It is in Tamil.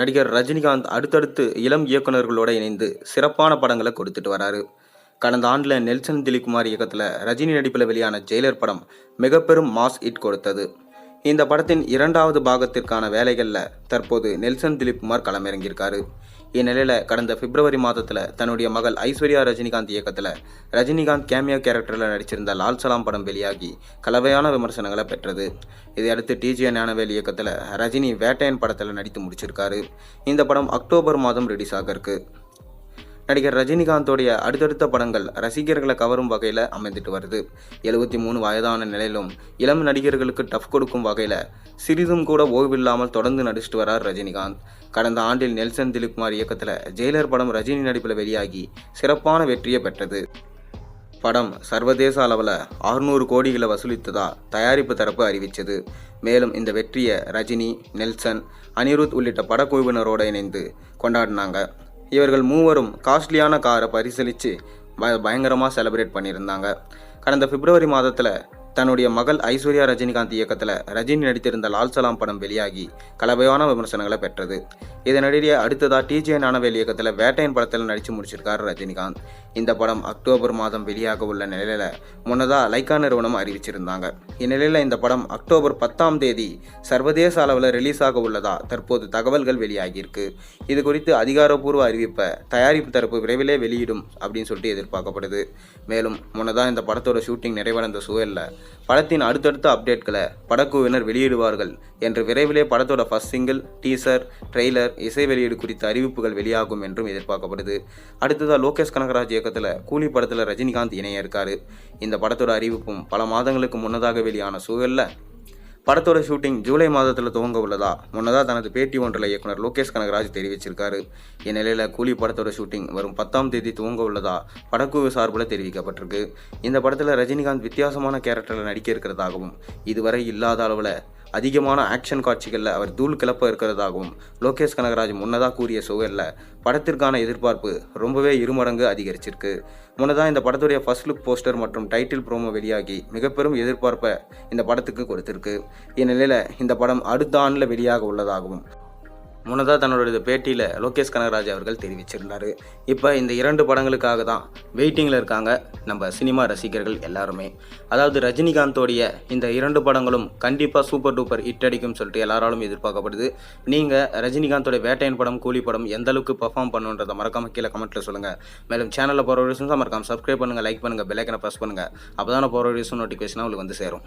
நடிகர் ரஜினிகாந்த் அடுத்தடுத்து இளம் இயக்குனர்களோட இணைந்து சிறப்பான படங்களை கொடுத்துட்டு வராரு. கடந்த ஆண்டில் நெல்சன் திலீப்குமார் இயக்கத்தில் ரஜினி நடிப்பில் வெளியான ஜெயிலர் படம் மிக பெரும் மாஸ் ஹிட் கொடுத்தது. இந்த படத்தின் இரண்டாவது பாகத்திற்கான வேலைகளில் தற்போது நெல்சன் திலீப்குமார் களமிறங்கியிருக்காரு. இந்நிலையில் கடந்த பிப்ரவரி மாதத்தில் தன்னுடைய மகள் ஐஸ்வர்யா ரஜினிகாந்த் இயக்கத்தில் ரஜினிகாந்த் கேமியோ கேரக்டரில் நடிச்சிருந்த லால் சலாம் படம் வெளியாகி கலவையான விமர்சனங்களை பெற்றது. இதையடுத்து டிஜே ஞானவேல் இயக்கத்தில் ரஜினி வேட்டையன் படத்தில் நடித்து முடிச்சிருக்காரு. இந்த படம் அக்டோபர் மாதம் ரிலீஸ் ஆக இருக்கு. நடிகர் ரஜினிகாந்தோடைய அடுத்தடுத்த படங்கள் ரசிகர்களை கவரும் வகையில் அமைந்துட்டு வருது. 73 வயதான நிலையிலும் இளம் நடிகர்களுக்கு டஃப் கொடுக்கும் வகையில் சிறிதும் கூட ஓய்வில்லாமல் தொடர்ந்து நடிச்சிட்டு வரார் ரஜினிகாந்த். கடந்த ஆண்டில் நெல்சன் திலீப்குமார் இயக்கத்தில் ஜெயிலர் படம் ரஜினி நடிப்பில் வெளியாகி சிறப்பான வெற்றியை பெற்றது. படம் சர்வதேச அளவில் 600 கோடிகளை வசூலித்ததா தயாரிப்பு தரப்பு அறிவித்தது. மேலும் இந்த வெற்றியை ரஜினி, நெல்சன், அனிருத் உள்ளிட்ட படக்குழுவினரோடு இணைந்து கொண்டாடினாங்க. இவர்கள் மூவரும் காஸ்ட்லியான காரை பரிசீலித்து பயங்கரமாக செலிப்ரேட் பண்ணியிருந்தாங்க. கடந்த பிப்ரவரி மாதத்தில் தன்னுடைய மகள் ஐஸ்வர்யா ரஜினிகாந்த் இயக்கத்தில் ரஜினி நடித்திருந்த லால் சலாம் படம் வெளியாகி கலவையான விமர்சனங்களை பெற்றது. இதனிடையே அடுத்ததாக டிஜே ஞானவேல் இயக்கத்தில் வேட்டையன் படத்தில் நடித்து முடிச்சிருக்கார் ரஜினிகாந்த். இந்த படம் அக்டோபர் மாதம் வெளியாக உள்ள நிலையில் முன்னதாக லைக்கா நிறுவனம் அறிவிச்சிருந்தாங்க. இந்நிலையில் இந்த படம் அக்டோபர் 10ஆம் தேதி சர்வதேச அளவில் ரிலீஸ் ஆக உள்ளதா தற்போது தகவல்கள் வெளியாகியிருக்கு. இது குறித்து அதிகாரப்பூர்வ அறிவிப்பை தயாரிப்பு தரப்பு விரைவிலே வெளியிடும் அப்படின்னு சொல்லிட்டு எதிர்பார்க்கப்படுது. மேலும் முன்னதாக இந்த படத்தோட ஷூட்டிங் நிறைவடைந்த சூழலில் படத்தின் அடுத்தடுத்த அப்டேட்களை படக்குழுவினர் வெளியிடுவார்கள் என்று விரைவிலே படத்தோட ஃபர்ஸ்ட் சிங்கிள், டீசர், ட்ரெய்லர், இசை வெளியீடு குறித்த அறிவிப்புகள் வெளியாகும் என்றும் எதிர்பார்க்கப்படுது. அடுத்ததாக லோகேஷ் கனகராஜ் இயக்கத்தில் கூலி படத்தில் ரஜினிகாந்த் இணைய இருக்காரு. இந்த படத்தோட அறிவிப்பும் பல மாதங்களுக்கு முன்னதாக வெளியான சூழலில் படத்தோட ஷூட்டிங் ஜூலை மாதத்தில் துவங்க உள்ளதா முன்னதாக தனது பேட்டி ஒன்றில் இயக்குனர் லோகேஷ் கனகராஜ் தெரிவிச்சிருக்காரு. இந்நிலையில் கூலி படத்தோட ஷூட்டிங் வரும் 10ஆம் தேதி துவங்க உள்ளதா படக்குழு சார்பில் தெரிவிக்கப்பட்டிருக்கு. இந்த படத்தில் ரஜினிகாந்த் வித்தியாசமான கேரக்டரில் நடிக்க இருக்கிறதாகவும் இதுவரை இல்லாத அளவில் அதிகமான ஆக்ஷன் காட்சிகளில் அவர் தூள் கிளப்ப இருக்கிறதாகவும் லோகேஷ் கனகராஜ் முன்னதாக கூறிய சூழலில் படத்திற்கான எதிர்பார்ப்பு ரொம்பவே இருமடங்கு அதிகரிச்சிருக்கு. முன்னதாக இந்த படத்துடைய ஃபர்ஸ்ட் லுக் போஸ்டர் மற்றும் டைட்டில் ப்ரோமோ வெளியாகி மிக பெரும் எதிர்பார்ப்பை இந்த படத்துக்கு கொடுத்திருக்கு. இந்நிலையில் இந்த படம் அடுத்த ஆண்டில் வெளியாக உள்ளதாகவும் முன்னதாக தன்னுடைய பேட்டியில் லோகேஷ் கனகராஜ் அவர்கள் தெரிவிச்சிருந்தார். இப்போ இந்த 2 படங்களுக்காக தான் வெயிட்டிங்கில் இருக்காங்க நம்ம சினிமா ரசிகர்கள் எல்லாருமே. அதாவது ரஜினிகாந்தோடைய இந்த 2 படங்களும் கண்டிப்பாக சூப்பர் டூப்பர் ஹிட் அடிக்கும் சொல்லிட்டு எல்லாராலும் எதிர்பார்க்கப்படுது. நீங்கள் ரஜினிகாந்தோட வேட்டையன் படம், கூலி படம் எந்த அளவுக்கு பெர்ஃபார்ம் பண்ணுன்றதை மறக்காமல் கீழே கமெண்ட்டில் சொல்லுங்கள். மேலும் சேனலில் போகிற வீடியோஸ் மறக்காமல் சப்ஸ்கிரைப் பண்ணுங்கள், லைக் பண்ணுங்கள், பெல் ஐக்கனை ப்ரெஸ் பண்ணுங்கள். அப்போ தான் போகிற வீடியோஸ் நோட்டிஃபிகேஷனாக உங்களுக்கு வந்து சேரும்.